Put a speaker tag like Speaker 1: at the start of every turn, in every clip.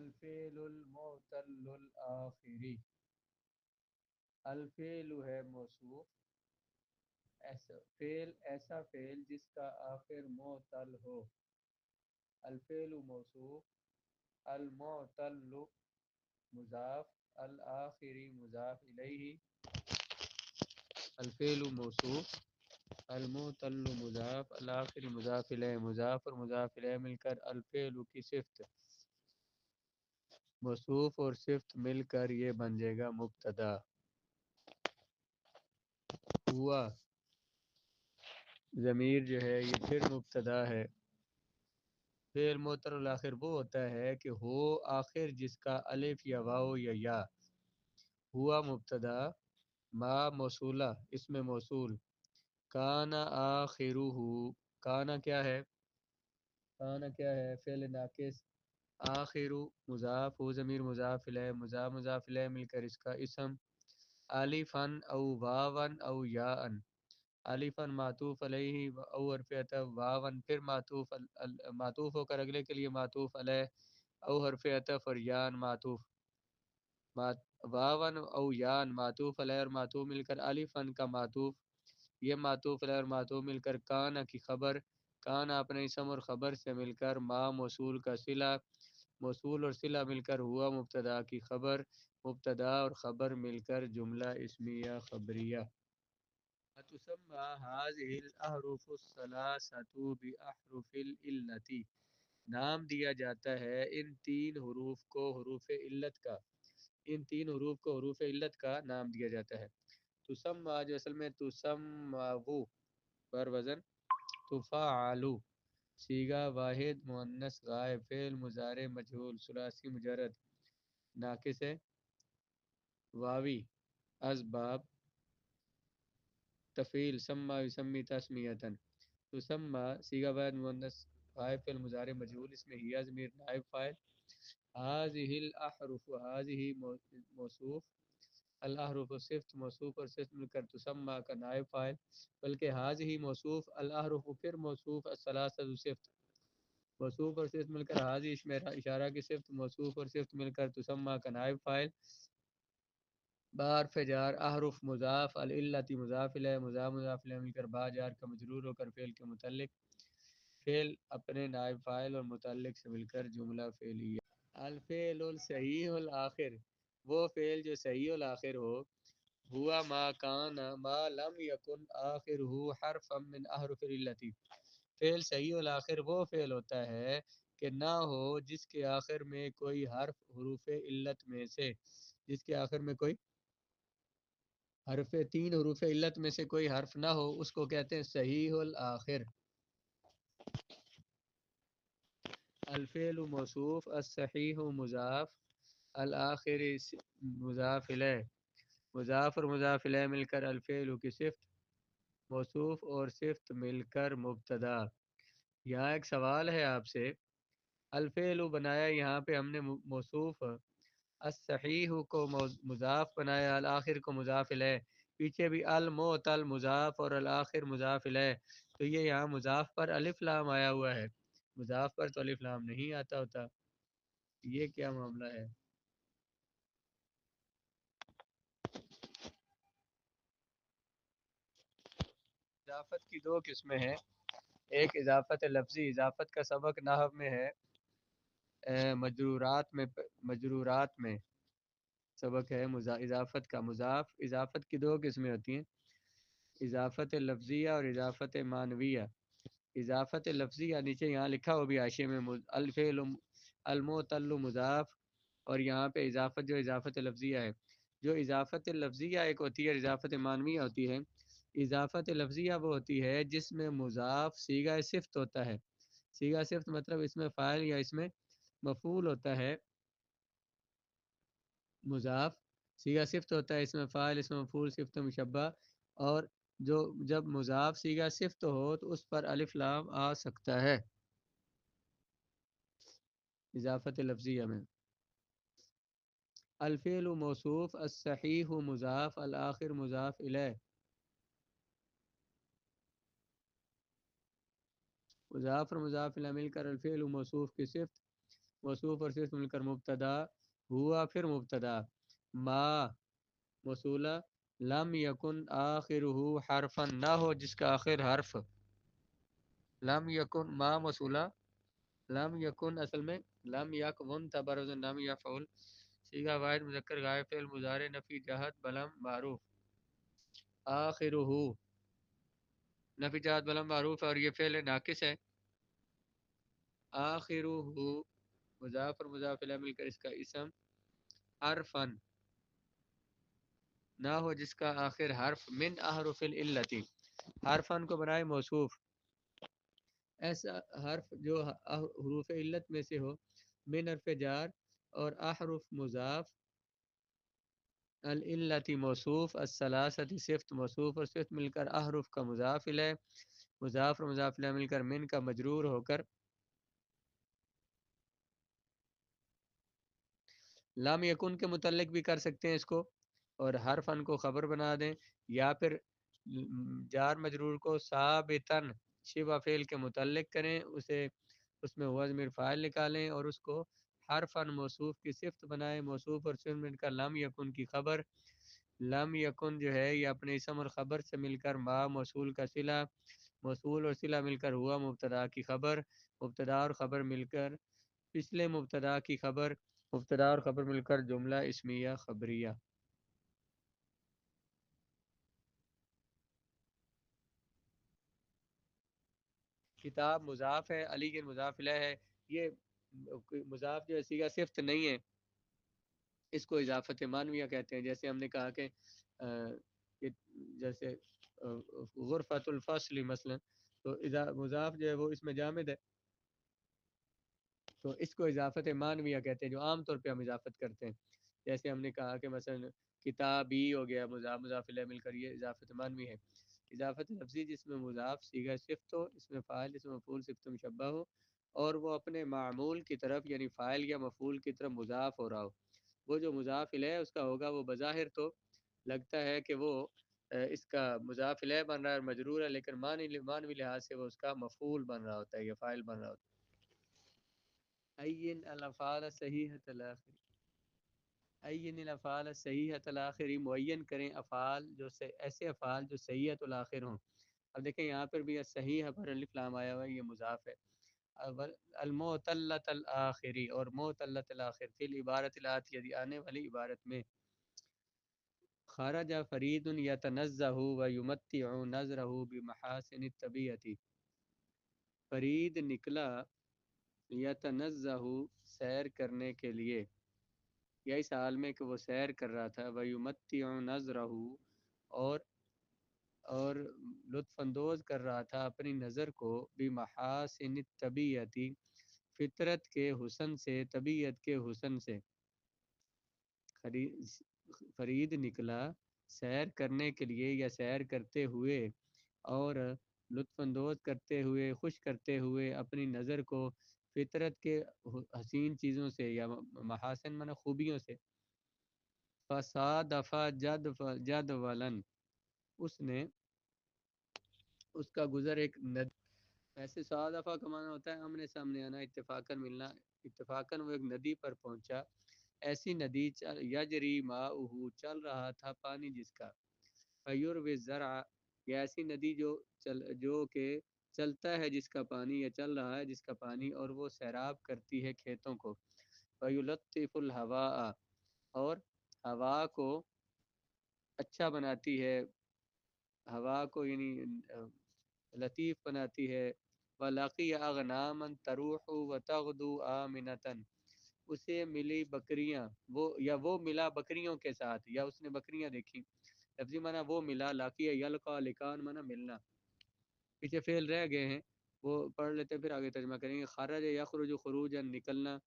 Speaker 1: الفعل المعتل الآخری، الفعل ہے موصوف، ایسا فعل جس کا آخر معتل ہو، الفعل موصوف، المعتل مضاف، الآخری مضاف الیہ، الفعل موصوف المعتل مضاف، الآخری مضاف الیہ، مضاف اور مضاف الیہ مل کر الفعل کی صفت، موصوف اور صفت مل کر یہ بن جائے گا مبتدا۔ ہوا ضمیر جو ہے یہ پھر مبتدا ہے۔ فعل معتل الآخر وہ ہوتا ہے کہ ہو آخر جس کا الف یا واو یا یا، ہوا مبتدا، ما موصولہ اسم موصول، کانا آخرہ، کانا کیا ہے، کانا کیا ہے فعل ناقص، آخر مضاف، ہو ضمیر مضاف الیہ، مضاف مضاف الیہ مل کر اس کا اسم، الفن او واون او یاءن، الفن معطوف علیہ او حرف عطف، واون پھر معطوف ہو کر اگلے کے لیے معطوف علیہ او حرف عطف، اور یاءن معطوف، واون او یاءن معطوف علیہ اور معطوف مل کر الفن کا معطوف، یہ معطوف علیہ اور معطوف مل کر کانا کی خبر، کانا اپنے اسم اور خبر سے مل کر ما موصول کا صلہ، موصول اور صلہ مل کر ہوا مبتدا کی خبر، مبتدا اور خبر مل کر جملہ اسمیہ خبریہ۔ تسمى هذه الأحرف الثلاثة بأحرف العلة، نام دیا جاتا ہے ان تین حروف کو حروف علت کا، ان تین حروف کو حروف علت کا نام دیا جاتا ہے۔ تسمى جو اصل میں تسمو پر وزن تفعلو، صیغہ واحد مؤنث غائب، فعل مضارع مجہول ثلاثی مجرد ناقص ہے، واوی اسباب تفعیل سما یسمی تسمیتن، تسمى صیغہ واحد مؤنث غائب، فعل مضارع مجہول، اس میں ہی ضمیر نائب فاعل، هذه الاحرف هذه موصوف، الاحرف صفت، موصوف اور صفت مل کر تسمى کا نائب فاعل، بلکہ هذه موصوف، الاحرف پھر موصوف، الثلاثه صفت، موصوف اور صفت مل کر هذه اشارہ کی صفت، موصوف اور صفت مل کر تسمى کا نائب فاعل، بار فجار احرف مضاف، العلت مضاف الیہ، مضاف مضاف الیہ مل کر با جار کا مجرور ہو کر فعل کے متعلق، فعل اپنے نائب فاعل اور متعلق سے مل کر جملہ فعلیہ۔ الفعل الصحیح الآخر، وہ فعل جو صحیح الآخر ہو، ہوا ما کان ما لم یکن آخرہ حرفا من احرف العلت، فعل صحیح الآخر وہ فعل ہوتا ہے کہ نہ ہو جس کے آخر میں کوئی حرف حروف علت میں سے، جس کے آخر میں کوئی حرف تین حروف علت میں سے کوئی حرف نہ ہو، اس کو کہتے ہیں صحیح الآخر۔ الفعل موصوف، الصحیح مضاف، الآخر مضاف الیہ، مضاف اور مضاف الیہ مل کر الفعل کی صفت، موصوف اور صفت مل کر مبتدا۔ یہاں ایک سوال ہے آپ سے، الفعل بنایا یہاں پہ ہم نے موصوف، الصحیح کو مضاف بنایا، الآخر کو مضاف الیہ، پیچھے بھی المعتل مضاف اور الآخر مضاف الیہ، تو یہ یہاں مضاف پر الف لام آیا ہوا ہے، مضاف پر تو الف لام نہیں آتا ہوتا، یہ کیا معاملہ ہے؟ اضافت کی دو قسمیں ہیں، ایک اضافت لفظی، اضافت کا سبق نحو میں ہے، مجرورات میں سبق ہے اضافت کا، مضاف، اضافت کی دو قسمیں ہوتی ہیں، اضافت لفظیہ اور اضافت معنویہ۔ اضافت لفظیہ نیچے یہاں لکھا ہو بھی حاشیے میں، الفعل المعتل مضاف، اور یہاں پہ اضافت جو اضافت لفظیہ ہے، جو اضافت لفظیہ ایک ہوتی ہے، اضافت معنویہ ہوتی ہے۔ اضافت لفظیہ وہ ہوتی ہے جس میں مضاف صیغہ صفت ہوتا ہے، صیغہ صفت مطلب اس میں فاعل یا اس میں مفعول ہوتا ہے، مضاف صیغہ صفت ہوتا ہے، اس میں فاعل، اس میں مفعول، صفت مشبہ، اور جو جب مضاف صیغہ صفت ہو تو اس پر الف لام آ سکتا ہے اضافت لفظیہ میں۔ الفعل موصوف، الصحیح مضاف، الآخر مضاف الیہ، مضاف اور مضاف الیہ مل کر الفعل موصوف کی صفت، موصوف اور صفت مل کر مبتدا ہوا، پھر مبتدا ما موصولہ، لم یکن آخرہ حرفا، نہ ہو جس کا آخر حرف، لم یکن ما موصولہ، لم یکن اصل میں لم یکن تبرز نام یفعل، صیغہ واحد مذکر غائب فعل مضارع نفی جہت بلم معروف، آخرہ نفی جہت بلم معروف، اور یہ فعل ناقص ہے، آخرہ مضاف اور مضاف الیہ مل کر اس کا اسم، حرفن نہ ہو جس کا آخر حرف، من احرف العلت، حرفن کو بنائے موصوف، ایسا حرف جو حروف علت میں سے ہو، من حرف جار، اور احرف مضاف، العلت موصوف، الثلاثت صفت موصوف اور صفت مل کر احرف کا مضاف الیہ، مضاف اور مضاف الیہ مل کر من کا مجرور ہو کر لام یکن کے متعلق بھی کر سکتے ہیں اس کو، اور ہر فن کو خبر بنا دیں، یا پھر جار مجرور کو ثابتن شبہ فعل کے متعلق کریں، اسے اس میں ہوا ضمیر فاعل نکالیں، اور اس کو ہر فن موصوف کی صفت بنائیں، موصوف اور صفت مل کر لام یکن کی خبر، لم یکن جو ہے یہ اپنے اسم اور خبر سے مل کر ما موصول کا صلہ، موصول اور صلہ مل کر ہوا مبتدا کی خبر، مبتدا اور خبر مل کر پچھلے مبتدا کی خبر، مبتدا اور خبر مل کر جملہ اسمیہ خبریہ۔ کتاب مضاف ہے، علی کے مضاف الیہ ہے، یہ مضاف جو ہے صیغہ صفت نہیں ہے، اس کو اضافت مانویہ کہتے ہیں، جیسے ہم نے کہا کہ جیسے غرفۃ الفصل مثلا، تو مضاف جو ہے وہ اس میں جامد ہے، تو اس کو اضافت مانویہ کہتے ہیں، جو عام طور پہ ہم اضافت کرتے ہیں، جیسے ہم نے کہا کہ مثلا کتابی ہو گیا، مضاف مضاف الیہ مل کر یہ اضافت مانوی ہے۔ اضافت لفظی جس میں مضاف صیغہ صفت ہو، اس میں فاعل اس میں مفعول صفت مشبہ ہو، اور وہ اپنے معمول کی طرف یعنی فاعل یا مفعول کی طرف مضاف ہو رہا ہو، وہ جو مضاف الیہ اس کا ہوگا وہ بظاہر تو لگتا ہے کہ وہ اس کا مضاف الیہ بن رہا ہے اور مجرور ہے، لیکن معنوی لحاظ سے وہ اس کا مفعول بن رہا ہوتا ہے یا فاعل بن رہا ہوتا ہے۔ عین الافعال صحیحۃ الاخر، عین الافعال صحیحۃ الاخر، معین کریں افعال جو ایسے افعال جو صحیحۃ الاخر ہوں۔ اب دیکھیں یہاں پر بھی صحیح پر الف لام آیا ہوا ہے، یہ مضاف ہے، المعتلۃ الاخری، اور معتلۃ الاخر فی العبارت الاتیہ، آنے والی عبارت میں، خرج فرید یتنزہ و یمتع نظرہ بمحاسن الطبیعۃ، فرید نکلا یتنزہ سیر کرنے کے لیے، یا اس حال میں کہ وہ سیر کر رہا تھا، ویمتع نظرہ اور اور لطف اندوز کر رہا تھا اپنی نظر کو، بمحاسن الطبیعۃ فطرت کے حسن سے، طبیعت کے حسن سے، فرید نکلا سیر کرنے کے لیے یا سیر کرتے ہوئے، اور لطف اندوز کرتے ہوئے، خوش کرتے ہوئے اپنی نظر کو فطرت کے حسین چیزوں سے، یا محاسن من خوبیوں سے، فصادف جدولاً اس نے اس کا گزر ایک ندی، ایسے صادفہ کا معنی ہوتا ہے آمنے سامنے آنا، اتفاقاً ملنا، اتفاقاً وہ ایک ندی پر پہنچا، ایسی ندی یجری ماؤہ چل رہا تھا پانی جس کا، فیروی الزرع یہ ایسی ندی جو کہ چلتا ہے جس کا پانی، یا چل رہا ہے جس کا پانی، اور وہ سیراب کرتی ہے کھیتوں کو، فیلطف الہواء اور ہوا کو اچھا بناتی ہے، ہوا کو یعنی لطیف بناتی ہے، وَلَقِيَ أَغْنَامًا تَرُوحُ وَتَغْدُو آمِنَةً اسے ملی بکریاں، وہ ملا بکریوں کے ساتھ، یا اس نے بکریاں دیکھی، لفظی معنی وہ ملا، لاقیہ یلقا، لکان معنی ملنا، پیچھے فعل رہ گئے ہیں وہ پڑھ لیتے پھر آگے ترجمہ کریں گے۔ خرج یخرج خروجا نکلنا،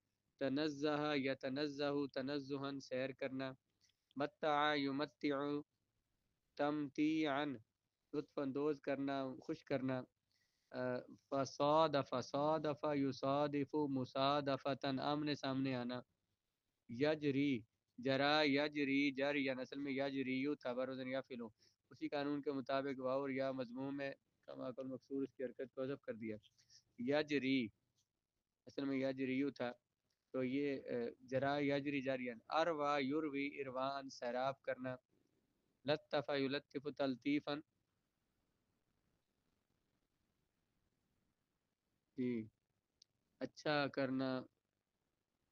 Speaker 1: تنزہ یتنزہ تنزہا سیر کرنا، متع یمتع تمتیعا لطف اندوز کرنا، خوش کرنا، فصادف صادف یصادف مصادفتاً آمنے سامنے آنا، یجری جرا یجری جر یا نسل میں یجریو تھا بروزن یا فلو، اسی قانون کے مطابق واو اور یا مضموم میں کما کل مقصور اس کی حرکت کو حذف کر دیا، یجری اصل میں یجریو تھا، تو یہ جرا یجری جارین، اروا یروی اروان سیراب کرنا، لطف یلطف تلطیفا، جی اچھا کرنا،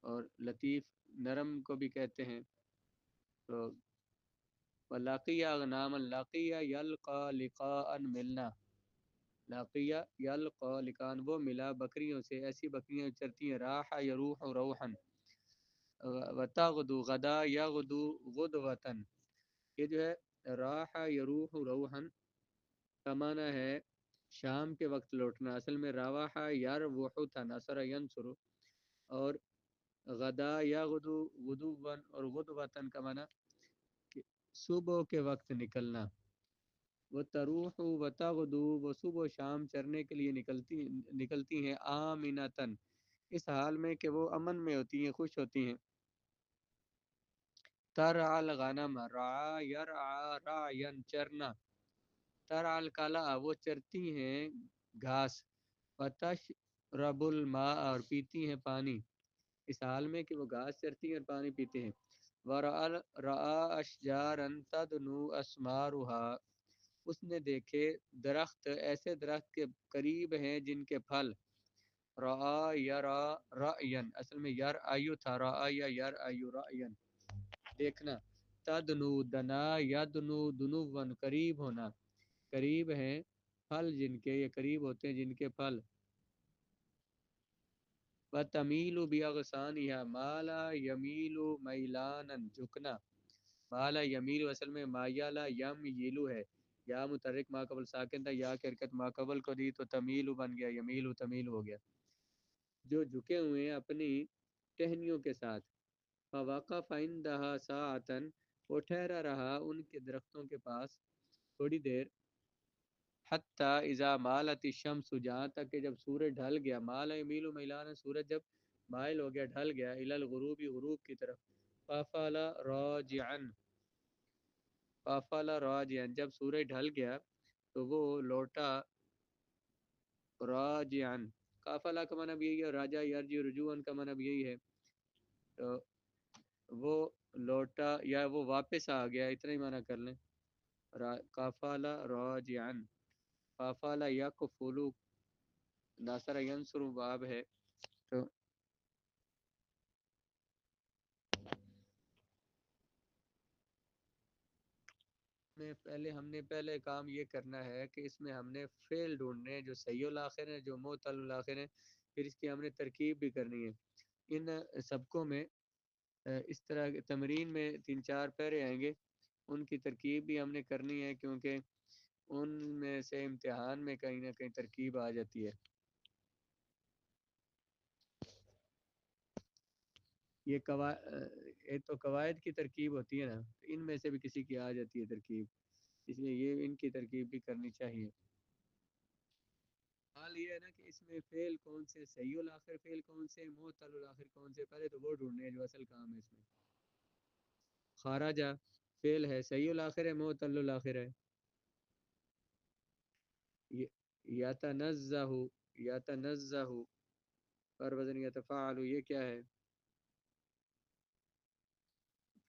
Speaker 1: اور لطیف نرم کو بھی کہتے ہیں. تو ولاقیہ اغنام، لاقیہ یلقا لقاء ملنا، لاقیہ یلقا لقاء وہ ملا بکریوں سے، ایسی بکریاں جو چرتی ہیں، راح یروح روحا، وتغدو غدا یغدو غدوتن. یہ جو ہے راح یروح روحا کا معنی ہے شام کے وقت لوٹنا، اصل میں رواح یروح تھا، نصر ینصر. اور غدا یغدو غدوًا اور غدوتن کا معنی کہ صبح کے وقت نکلنا. وہ تروح و تغدو، وہ صبح و شام چرنے کے لیے نکلتی ہیں، آمنتن اس حال میں کہ وہ امن میں ہوتی ہیں، خوش ہوتی ہیں. ترعى الغنم، رعا یرعا رعین چرنا، ترعى الکلا وہ چرتی ہیں گھاس، وتشرب الماء اور پیتی ہیں پانی، اس حال میں کہ وہ گھاس چرتی ہیں اور پانی پیتے ہیں. رعا اشجارا تدنو اسمارها، اس نے دیکھے درخت، ایسے درخت کے قریب ہیں جن کے پھل، رعا یرا رعین، اصل میں یر ایو تھا، رعا یر ایو رعین دیکھنا، تدنو دنا یدنو دنون قریب ہونا، قریب ہیں پھل جن کے، یہ قریب ہوتے ہیں جن کے پھل. وَتَمِيلُ بِأَغْصَانِهَا مَالَ يَمِيلُ مَيْلَانًا جھکنا، مالا یمیل اصل میں مایالا یم یلو ہے، یا متحرک ما قبل ساکن تھا، یا کی حرکت ما قبل کو دی تو تمیل بن گیا، یمیل تمیل ہو گیا. جو جھکے ہوئے ہیں اپنی ٹہنیوں کے ساتھ. فوقف عندها ساعة، وہ ٹھہرا رہا ان کے درختوں کے پاس تھوڑی دیر، حتی اذا مالت الشمس، جہاں تک کہ جب سورج ڈھل گیا، مال یمیل میلان سورج جب مائل ہو گیا، ڈھل گیا، الی الغروب غروب کی طرف، فافل راجعا، فافل راجعا جب سورج ڈھل گیا تو وہ لوٹا، راجعا قافلہ کا معنی بھی یہی ہے، راجع یرجع رجوعا کا معنی بھی یہی ہے. تو وہ لوٹا یا وہ واپس آ گیا، اتنا ہی معنی کر لیں. قافلہ راجعا، قافلہ یقفلو ناصر ینصر باب ہے. تو ہم نے پہلے کام یہ کرنا ہے کہ اس میں ہم نے فعل ڈھونڈنے ہیں جو صحیح الاخر ہیں، جو معتل الاخر ہیں، پھر اس کی ہم نے ترکیب بھی کرنی ہے. ان سبقوں میں اس طرح تمرین میں 3-4 پیرے آئیں گے، ان کی ترکیب بھی ہم نے کرنی ہے، کیونکہ ان میں سے امتحان میں کہیں نہ کہیں ترکیب آ جاتی ہے. یہ ایک تو قواعد کی ترکیب ہوتی ہے نا، ان میں سے بھی کسی کی آ جاتی ہے ترکیب، اس لیے یہ ان کی ترکیب بھی کرنی چاہیے. حال یہ ہے نا کہ اس میں فعل کون سے، صحیح الاخر فعل کون سے، معتل الاخر کون سے، پہلے تو وہ ڈھونڈنے ہیں جو اصل کام ہے اس میں. خارجہ فعل ہے، صحیح الاخر ہے، معتل الاخر ہے. یتنزہ، یتنزہ پر وزن یتفاعل، یہ کیا ہے؟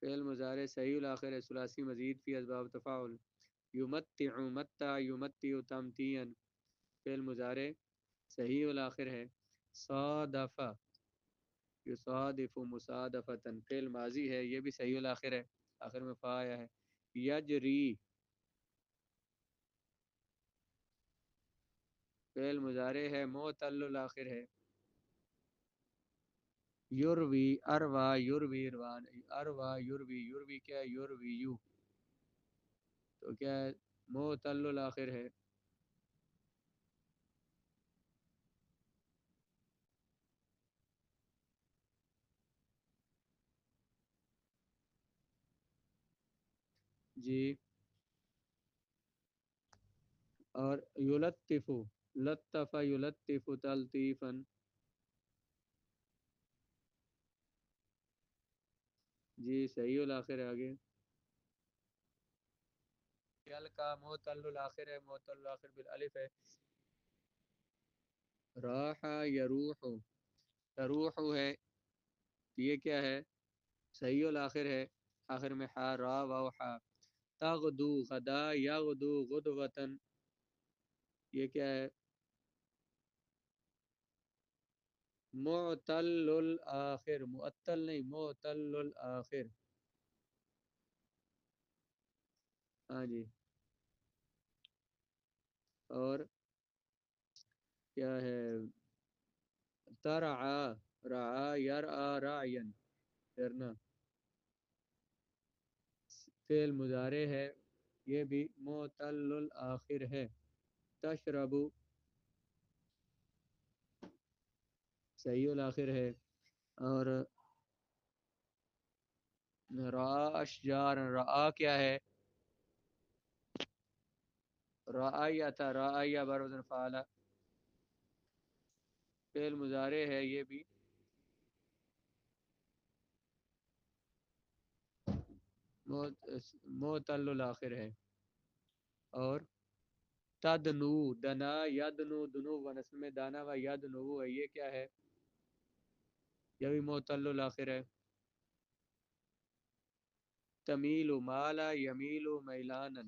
Speaker 1: فعل مضارع صحیح الاخر ہے، ثلاثی مزید فی اسباب تفاعل. یمتع متع یمتع تمتیعا، فعل مضارع صحیح الاخر ہے. صادف یصادف مصادفتا، فعل ماضی ہے، یہ بھی صحیح الاخر ہے، آخر میں فا آیا ہے. یجری فعل مضارع ہے، معتل الاخر ہے. یروی اروا یروی اروان، اروا یروی، یروی کیا ہے؟ یروی یو، تو کیا ہے؟ معتل الاخر ہے. جی. اور یلطف، لطف یلطف تلطیفا، جی صحیح الاخر ہے. آگے یل کا معتل الاخر ہے، معتل الاخر بالالف ہے. راح یروح، تروح ہے، یہ کیا ہے؟ صحیح الآخر ہے، آخر میں ہا را واو ہا. تغدو غدا یغدو غدوتن، یہ کیا ہے؟ معتل الآخر، معطل نہیں، معتل الآخر. ہاں جی. اور کیا ہے؟ ترعا رعا یرعا رعین، کرنا. فعل مضارع ہے، یہ بھی معتل الآخر ہے. تشربو صحیح الآخر ہے. اور رعا اشجار، رعا کیا ہے؟ رعایا تھا، رعایا بروزن فعلا، فعل مضارع ہے، یہ بھی معتل الآخر ہے. اور تدنو دنا یدنو دنو ونسل میں دانا و یدنو ہے، یہ کیا ہے؟ یہ بھی معتل الآخر ہے. تمیل مالا یمیل میلانا،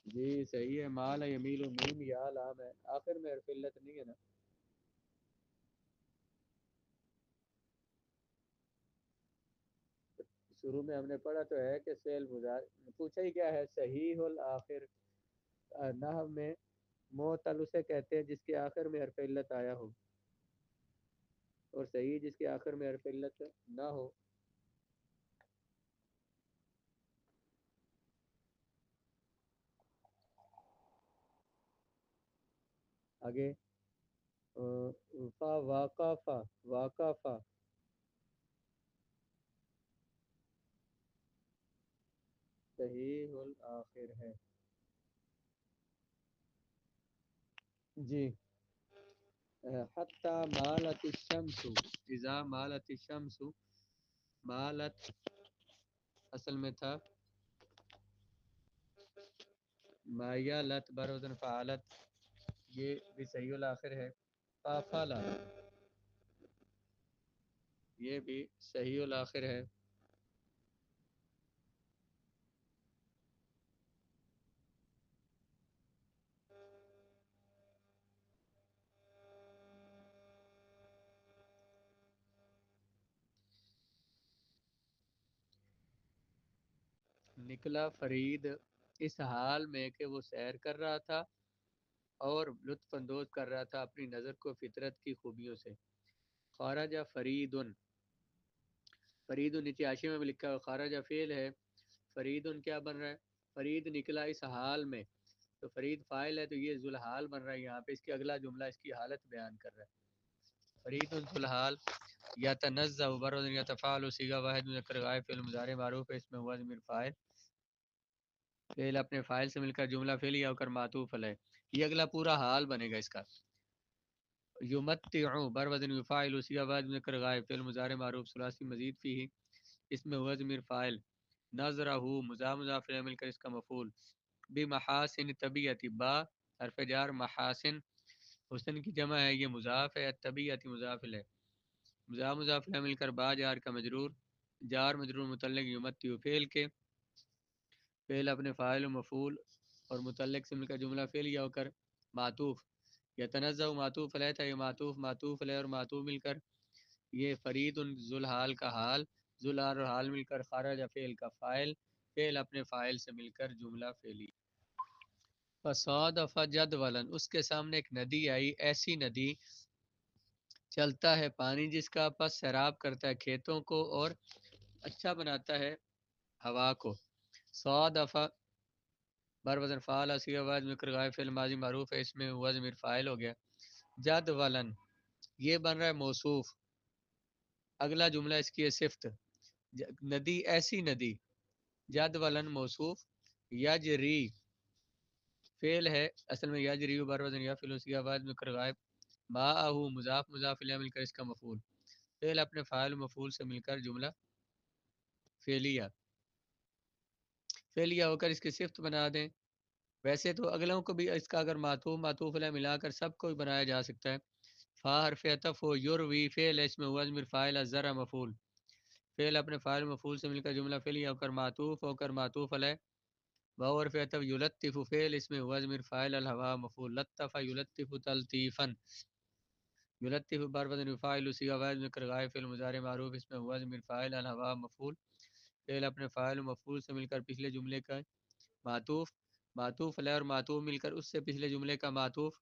Speaker 1: جی صحیح ہے. مالا یمیل میم یا لام ہے، آخر میں حرف علت نہیں ہے نا. شروع میں ہم نے پڑھا تو ہے کہ فعل مضارع پوچھا ہی کیا ہے؟ صحیح الآخر. نحو میں معتل اسے کہتے ہیں جس کے آخر میں حرف علت آیا ہو، اور صحیح جس کے آخر میں حرف علت نہ ہو. آگے فا واقفا، واقفا صحیح الآخر ہے. جی. حتی مالت الشمس، اذا مالت الشمس، مالت اصل میں تھا مایلت بروزن فعالت، یہ بھی صحیح الآخر ہے. فافالا، یہ بھی صحیح الآخر ہے. نکلا فرید اس حال میں کہ وہ سیر کر رہا تھا اور لطف اندوز کر رہا تھا اپنی نظر کو فطرت کی خوبیوں سے. خارجہ فریدن، فرید نیچے حاشیے میں بھی لکھا ہے خارجہ فعل ہے، فرید کیا بن رہا ہے؟ فرید نکلا اس حال میں، تو فرید فاعل ہے تو یہ ذوالحال بن رہا ہے یہاں پہ. اس کی اگلا جملہ اس کی حالت بیان کر رہا ہے. فرید ذوالحال. یتنزہ برد یتفعل صیغہ واحد مذکر غائب فعل مضارع معروف ہے، اس میں ہوا ضمیر فاعل، فعل اپنے فاعل سے مل کر جملہ فعلیہ ہو کر معطوف علیہ. یہ اگلا پورا حال بنے گا اس کا. یمتع بر وزن یفاعل صیغہ واحد مذکر غائب فعل مضارع معروف ثلاثی مزید فیہ، اس میں ہوا ضمیر فاعل. نظرہ مضاف مضاف الیہ مل کر اس کا مفعول. بمحاسن طبیعت، با حرف جار، محاسن حسن کی جمع ہے، یہ مضاف ہے. طبیعت مضاف الیہ، مضاف مضاف الیہ مل کر با جار کا مجرور، جار مجرور متعلق یمتع فعل کے، فعل اپنے فاعل و مفعول اور متعلق سے مل کر جملہ فعلیہ ہو کر معطوف. یتنزہ معطوف علیہ تھا، یہ معطوف معطوف علیہ اور معطوف مل کر یہ فرید ذوالحال کا حال، ذوالحال اور حال مل کر خارج فعل کا فاعل، فعل اپنے فاعل سے مل کر جملہ فعلی. فصادف جدولا، اس کے سامنے ایک ندی آئی، ایسی ندی چلتا ہے پانی جس کا پس سیراب کرتا ہے کھیتوں کو اور اچھا بناتا ہے ہوا کو. صادف بر وزن فعال صیغہ واحد مذکر غائب فعل ماضی معروف ہے، اس میں ہوا ضمیر فاعل ہو گیا. جدولن یہ بن رہا ہے موصوف، اگلا جملہ اس کی ہے صفت. ندی ایسی ندی، جدولن موصوف، یجری فعل ہے اصل میں یجری بر وزن یا فعل صیغہ واحد مذکر غائب، معہ مضاف مضاف الیہ مل کر اس کا مفعول، فعل اپنے فاعل و مفعول سے مل کر جملہ فعلیہ، فعلیہ ہو کر اس کی صفت بنا دیں. ویسے تو اگلوں کو بھی اس کا اگر معطوف معطوف علیہ ملا کر سب کو بھی بنایا جا سکتا ہے. فا حرف عطف ہو یروی فعل اس میں ہوا ضمیر فاعل الذرا مفعول، فعل اپنے فاعل مفعول سے مل کر جملہ فعلیہ ہو کر معطوف علیہ. واو حرف عطف یلطف فعل اس میں ہوا ضمیر فاعل الہوا مفعول لطف یلطف تلطیفا. یلطف بار وزن فاعل صیغہ واحد ذکر غائب فعل مضارع معروف اس میں ہوا ضمیر فاعل الہوا مفعول، فعل اپنے فاعل و مفعول سے مل کر پچھلے جملے کا معطوف، معطوف علیہ اور معطوف مل کر اس سے پچھلے جملے کا معطوف.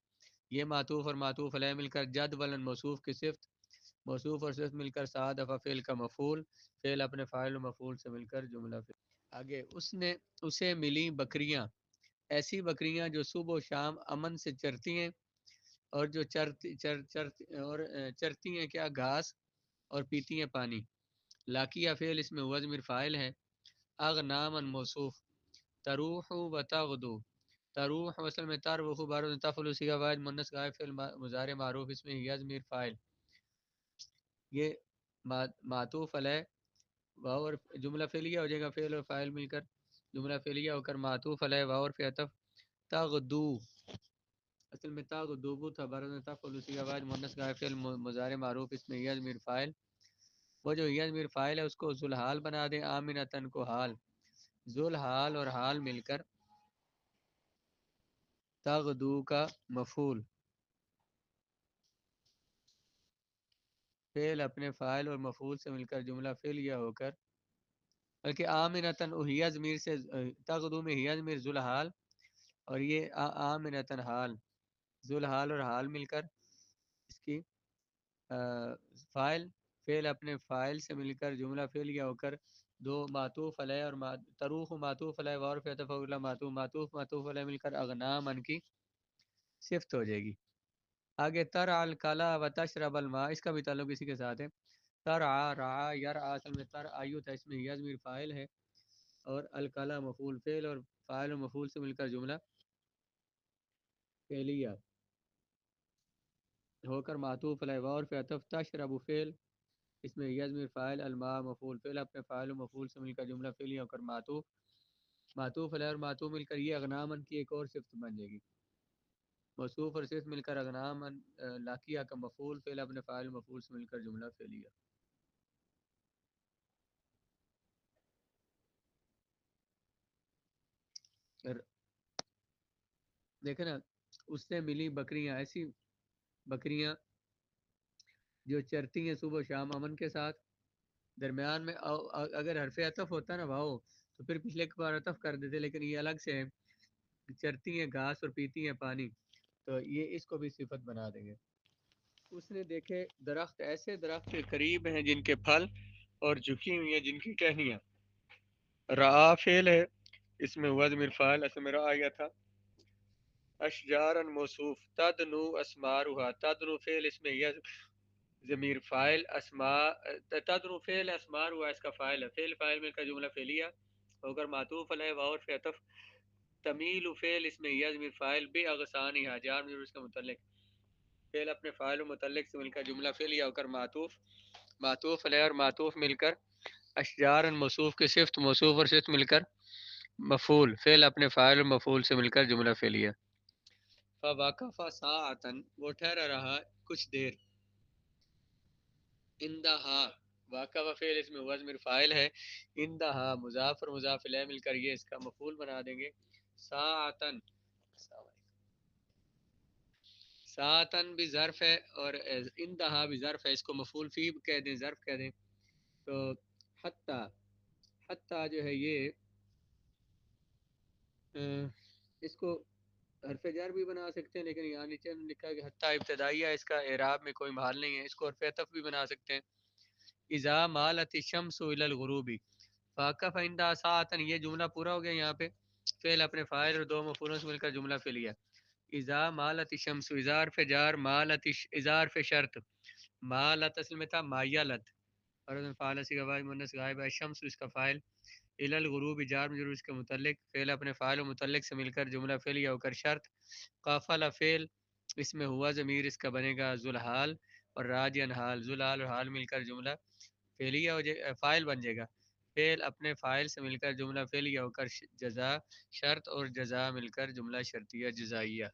Speaker 1: یہ معطوف اور معطوف علیہ مل کر جد ولن موصوف کی صفت، موصوف اور صفت مل کر سات دفعہ فعل کا مفعول، فعل اپنے فاعل و مفعول سے مل کر جملہ فعل. آگے اسے ملی بکریاں، ایسی بکریاں جو صبح و شام امن سے چرتی ہیں اور جو چرتی ہیں کیا گھاس اور پیتی ہیں پانی. لاکیہ فعل اس میں ہوا ضمیر فاعل ہے. اغنامًا موصوف، تروح و تغدو، تروح اصل میں تروح بارو تفعل صیغہ واحد مؤنث غائب فعل مضارع معروف اس میں ہی ضمیر فاعل. یہ معطوف علیہ واو اور جملہ فعلیہ ہو جائے گا، فعل اور فاعل مل کر جملہ فعلیہ ہو کر معطوف علیہ واو اور فی عطف تغدو، اصل میں تغدو تھا بارو تفعل صیغہ واحد مؤنث غائب فعل مضارع معروف اس میں ہی ضمیر فاعل. وہ جو ہی ضمیر فاعل ہے اس کو ذوالحال بنا دیں، آمنتن کو حال، ذوالحال اور حال مل کر تغدو کا مفعول، فعل اپنے فاعل اور مفعول سے مل کر جملہ فعلیہ ہو کر، بلکہ آمنتن اہیا ضمیر سے تغدو میں ہیا ضمیر ذوالحال اور یہ آمنتن حال، ذوالحال اور حال مل کر اس کی فاعل، فعل اپنے فاعل سے مل کر جملہ فعلیہ ہو کر دو معطوف علیہ اور تروح معطوف علیہ وعرف اتفاق معطوف معطوف معطوف علیہ مل کر اغنام ان کی صفت ہو جائے گی. آگے ترعى الکلا و تشرب الماء، اس کا بھی تعلق اسی کے ساتھ ہے. ترعى رعا یرعى اصل میں ترعى تھا اس میں ہی ضمیر فاعل ہے اور الکلا مفعول، فعل اور فاعل و مفعول سے مل کر جملہ فعلیہ ہو کر معطوف علیہ اور فی عطف تشرب فعل اس میں ہی ضمیر فاعل الماء مفعول، فعل اپنے فاعل و مفعول سے مل کر جملہ فعلیہ ہو کر معطوف، معطوف علیہ اور معطوف مل کر یہ اغنامن کی ایک اور صفت بن جائے گی. موصوف اور صفت مل کر اغنام لاکیہ کا مفعول، فعل اپنے فاعل مفعول سے مل کر جملہ فعلیہ. دیکھیں نا، اس سے ملی بکریاں، ایسی بکریاں جو چرتی ہیں صبح و شام امن کے ساتھ. درمیان میں اگر حرف عطف ہوتا نا واو تو پھر پچھلے کے بار عطف کر دیتے، لیکن یہ الگ سے ہے، چرتی ہیں گھاس اور پیتی ہیں پانی، تو یہ اس کو بھی صفت بنا دیں گے. اس نے دیکھے درخت، ایسے درخت کے قریب ہیں جن کے پھل اور جھکی ہوئی ہیں جن کی ٹہنیاں. رعا فعل ہے اس میں ہوا ضمیر فاعل، اصل میں رعا آیا تھا. اشجارا موصوف، تدنو اسمارها، تدنو فعل اس میں یہ ضمیر فاعل، اسماء تدنو فعل اسمار ہوا اس کا فاعل ہے، فعل فاعل مل کر جملہ فعلیہ ہو کر معطوف علیہ واو فی عطف تمیل فعل اس میں یہ ضمیر فاعل بے اغسانها جار مجرور اس کا متعلق، فعل اپنے فاعل و متعلق سے مل کر جملہ فعلیہ ہو کر معطوف، معطوف علیہ اور معطوف مل کر اشجار موصوف کی صفت، موصوف اور صفت مل کر مفعول، فعل اپنے فاعل و مفعول سے مل کر جملہ فعلیہ. فوقف ساعتن، وہ ٹھہرا رہا کچھ دیر. اندہا واقع فعل اس میں ہوا ضمیر فاعل ہے، اندہا مضاف اور مضاف الیہ مل کر یہ اس کا مفعول بنا دیں گے. ساعتن، ساعتن بھی ظرف ہے اور اندہا بھی ظرف ہے، اس کو مفعول فی کہہ دیں، ظرف کہہ دیں. تو حتی، حتی جو ہے یہ اس کو حرف جر بھی بنا سکتے ہیں، لیکن یہاں نیچے لکھا ہے کہ حتی ابتدائیہ، اس کا اعراب میں کوئی محل نہیں ہے. اس کو حرف عطف بھی بنا سکتے ہیں. اذا مالت الشمس الى الغروب، فاقف عندها ساعتن، یہ جملہ پورا ہو گیا. یہاں پہ فعل اپنے فاعل اور دو مفعولوں سے مل کر جملہ فعلیہ. اذا مالت الشمس، اذا حرف جار، مالت اذا حرف شرط، مالت اصل میں تھا مایلت اور فاعل صیغہ واحد مؤنث غائب ہے، شمس اس کا فاعل، الی الغروب جار مجرور اس کے متعلق، فعل اپنے فاعل و متعلق سے مل کر جملہ فعلیہ ہو کر شرط. قافلہ فعل اس میں ہوا ضمیر اس کا بنے گا ذوالحال اور راجین حال، ذوالحال اور حال مل کر جملہ فعلیہ ہو جائے، فاعل بن جائے گا. فعل اپنے فاعل سے مل کر جملہ فعلیہ ہو کر جزا شرط، اور جزا مل کر جملہ شرطیہ جزائیہ.